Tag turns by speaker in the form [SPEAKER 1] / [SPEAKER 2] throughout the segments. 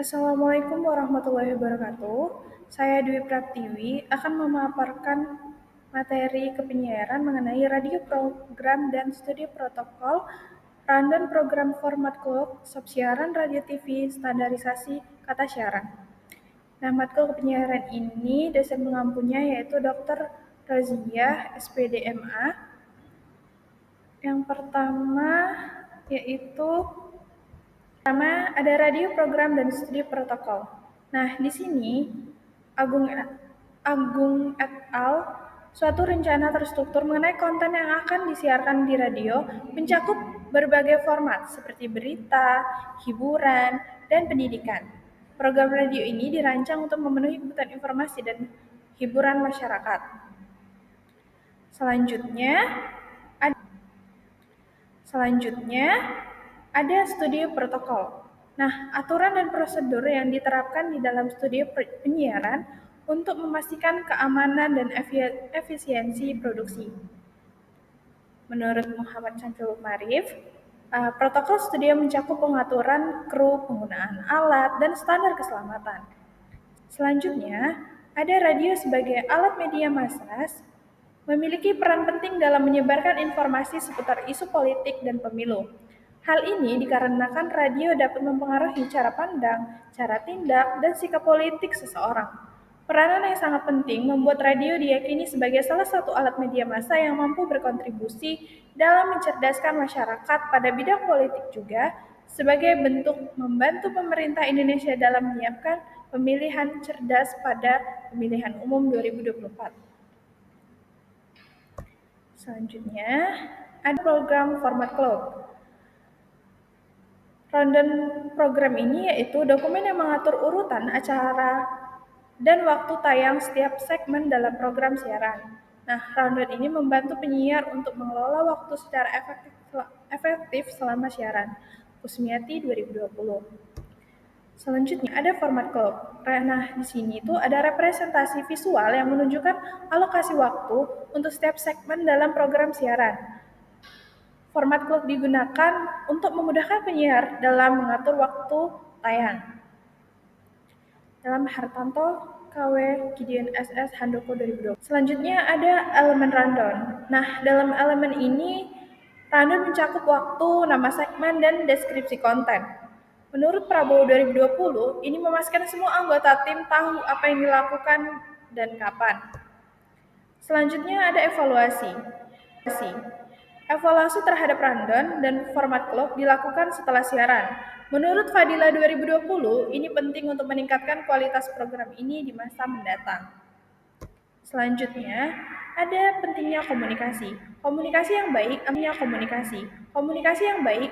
[SPEAKER 1] Assalamualaikum warahmatullahi wabarakatuh. Saya Dwi Pratiwi akan memaparkan materi kepenyiaran mengenai radio program dan studi protokol, rundown program format clock, subsiaran radio TV, standarisasi kata siaran. Nah, matkul kepenyiaran ini dosen pengampunya yaitu Dr. Raziah, SPDMA. Yang pertama yaitu ada radio program dan studi protokol. Nah, di sini Agung Agung et al. Suatu rencana terstruktur mengenai konten yang akan disiarkan di radio mencakup berbagai format seperti berita, hiburan, dan pendidikan. Program radio ini dirancang untuk memenuhi kebutuhan informasi dan hiburan masyarakat. Selanjutnya ada studi protokol. Nah, aturan dan prosedur yang diterapkan di dalam studi penyiaran untuk memastikan keamanan dan efisiensi produksi. Menurut Muhammad Syamsul Marif, protokol studi mencakup pengaturan kru, penggunaan alat, dan standar keselamatan. Selanjutnya, ada radio sebagai alat media massa memiliki peran penting dalam menyebarkan informasi seputar isu politik dan pemilu. Hal ini dikarenakan radio dapat mempengaruhi cara pandang, cara tindak, dan sikap politik seseorang. Peranan yang sangat penting membuat radio diyakini sebagai salah satu alat media massa yang mampu berkontribusi dalam mencerdaskan masyarakat pada bidang politik juga, sebagai bentuk membantu pemerintah Indonesia dalam menyiapkan pemilihan cerdas pada pemilihan umum 2024. Selanjutnya, ada program format clock. Rundown program ini yaitu dokumen yang mengatur urutan acara dan waktu tayang setiap segmen dalam program siaran. Nah, rundown ini membantu penyiar untuk mengelola waktu secara efektif selama siaran. Kusmiati 2020. Selanjutnya ada format clock. Nah, di sini tuh ada representasi visual yang menunjukkan alokasi waktu untuk setiap segmen dalam program siaran. Format clock digunakan untuk memudahkan penyiar dalam mengatur waktu tayang. Dalam Hartanto, KW, Gideon SS, Handoko 2020. Selanjutnya ada elemen rundown. Nah, dalam elemen ini, rundown mencakup waktu, nama segmen, dan deskripsi konten. Menurut Prabowo 2020, ini memastikan semua anggota tim tahu apa yang dilakukan dan kapan. Selanjutnya ada evaluasi. Evaluasi terhadap rundown dan format clock dilakukan setelah siaran. Menurut Fadila 2020, ini penting untuk meningkatkan kualitas program ini di masa mendatang. Selanjutnya, ada pentingnya komunikasi. Komunikasi yang baik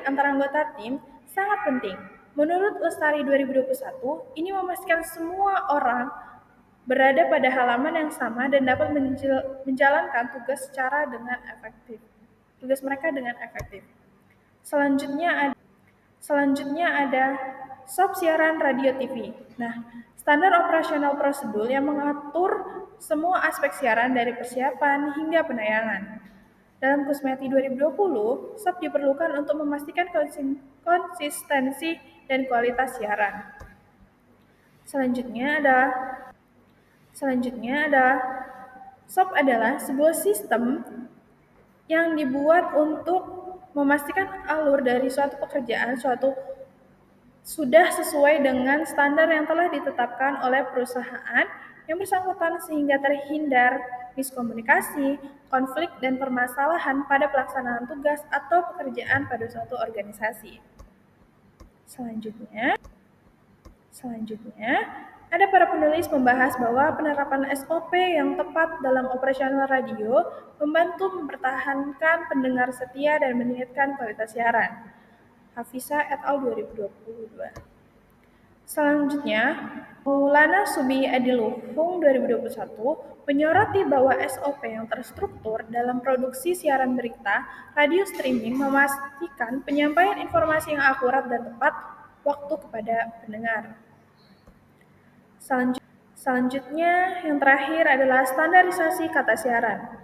[SPEAKER 1] antara anggota tim sangat penting. Menurut Lestari 2021, ini memastikan semua orang berada pada halaman yang sama dan dapat menjalankan tugas mereka dengan efektif. Selanjutnya ada sub siaran radio TV. Nah, standar operasional prosedur yang mengatur semua aspek siaran dari persiapan hingga penayangan. Dalam Kusmeti 2020, sub diperlukan untuk memastikan konsistensi dan kualitas siaran. Selanjutnya ada SOP adalah sebuah sistem yang dibuat untuk memastikan alur dari suatu pekerjaan sudah sesuai dengan standar yang telah ditetapkan oleh perusahaan yang bersangkutan sehingga terhindar miskomunikasi, konflik, dan permasalahan pada pelaksanaan tugas atau pekerjaan pada suatu organisasi. Selanjutnya, ada para penulis membahas bahwa penerapan SOP yang tepat dalam operasional radio membantu mempertahankan pendengar setia dan meningkatkan kualitas siaran. Hafisa et al. 2022. Selanjutnya, Maulana Subi Adiluhung 2021 menyoroti bahwa SOP yang terstruktur dalam produksi siaran berita, radio streaming memastikan penyampaian informasi yang akurat dan tepat waktu kepada pendengar. Selanjutnya, yang terakhir adalah standarisasi kata siaran.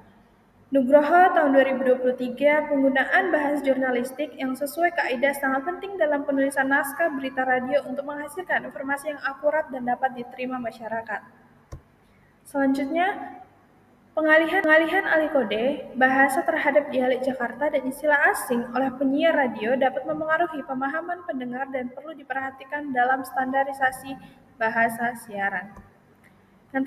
[SPEAKER 1] Nugroho tahun 2023, penggunaan bahasa jurnalistik yang sesuai kaidah sangat penting dalam penulisan naskah berita radio untuk menghasilkan informasi yang akurat dan dapat diterima masyarakat. Selanjutnya, pengalihan alih kode bahasa terhadap dialek Jakarta dan istilah asing oleh penyiar radio dapat memengaruhi pemahaman pendengar dan perlu diperhatikan dalam standarisasi bahasa siaran. Yang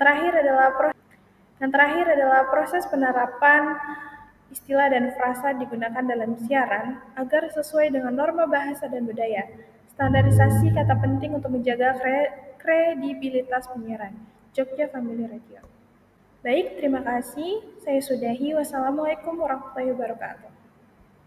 [SPEAKER 1] terakhir adalah proses penerapan istilah dan frasa digunakan dalam siaran agar sesuai dengan norma bahasa dan budaya. Standarisasi kata penting untuk menjaga kredibilitas penyiaran. Jogja Family Radio. Baik, terima kasih. Saya sudahi. Wassalamualaikum warahmatullahi wabarakatuh.